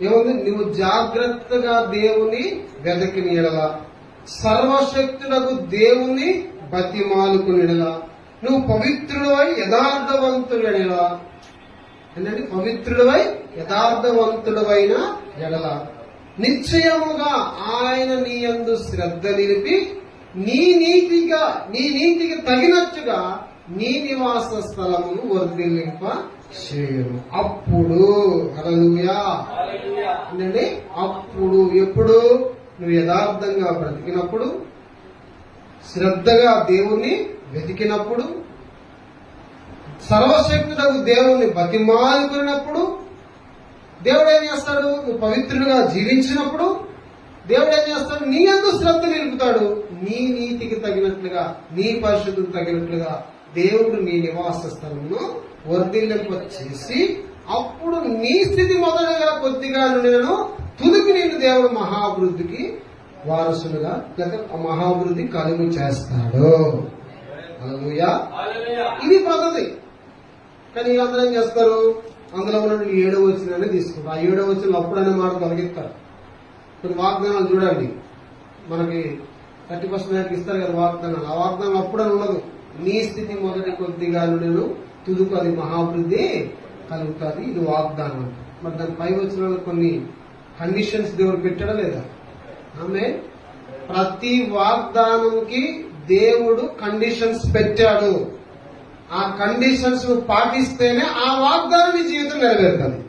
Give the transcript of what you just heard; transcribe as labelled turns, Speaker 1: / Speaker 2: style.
Speaker 1: ఏముంది? నువ్వు జాగ్రత్తగా దేవుని వెదకిన ఎడల, సర్వశక్తులకు దేవుని బతిమాలుకునిడల, నువ్వు పవిత్రుడవై యథార్థవంతుడెడల, ఏంటంటే పవిత్రుడవై యథార్థవంతుడవైన ఎడల నిశ్చయముగా ఆయన నీ యందు శ్రద్ధ నిలిపి నీ నీతికి తగినట్టుగా నీ నివాస స్థలమును వర్ధిల్లింప చేయను. అప్పుడు హల్లెలూయా అంటే అప్పుడు ఎప్పుడు నువ్వు యథార్థంగా బ్రతికినప్పుడు, శ్రద్ధగా దేవుణ్ణి వెతికినప్పుడు, సర్వశక్తుడకు దేవుణ్ణి బతిమాలుకున్నప్పుడు, దేవుడు ఏం చేస్తాడు? నువ్వు పవిత్రుడిగా జీవించినప్పుడు దేవుడు ఏం చేస్తాడు? నీ యందు శ్రద్ధ నిలుపుతాడు. నీ నీతికి తగినట్లుగా, నీ పరిశుద్ధుకు తగినట్లుగా దేవుడు నీ నివాస స్థలమును వర్ధిల్లింప చేసి, అప్పుడు నీ స్థితి మొదలుగా కొద్దిగా నేను తుదికి నిన్ను దేవుడు మహాభివృద్ధికి వారసులుగా లేక మహాభివృద్ధి కలుగు చేస్తాడు. హల్లెలూయా. ఇది పద్ధతి. కానీ వీళ్ళందరూ ఏం చేస్తారు? అందులో ఉన్న 7వ వచనాన్ని తీసుకుంటారు. ఆ 7వ వచనంలో అప్పుడనే మాట తొలగిస్తారు. కొన్ని వాగ్దానాలు చూడండి, మనకి 30% ఇస్తారు కదా వాగ్దానాలు. ఆ వాగ్దానం అప్పుడని ఉండదు. నీ స్థితి మొదటి కొద్దిగా నేను తుదుకు అది మహాభివృద్ధి కలుగుతుంది. ఇది వాగ్దానం. మరి దాని పై వచనాలు కొన్ని కండిషన్స్ దేవుడు పెట్టాడా లేదా? ఆమె ప్రతి వాగ్దానంకి దేవుడు కండిషన్స్ పెట్టాడు. ఆ కండిషన్స్ పాటిస్తేనే ఆ వాగ్దానం నీ జీవితం నెరవేరుతుంది.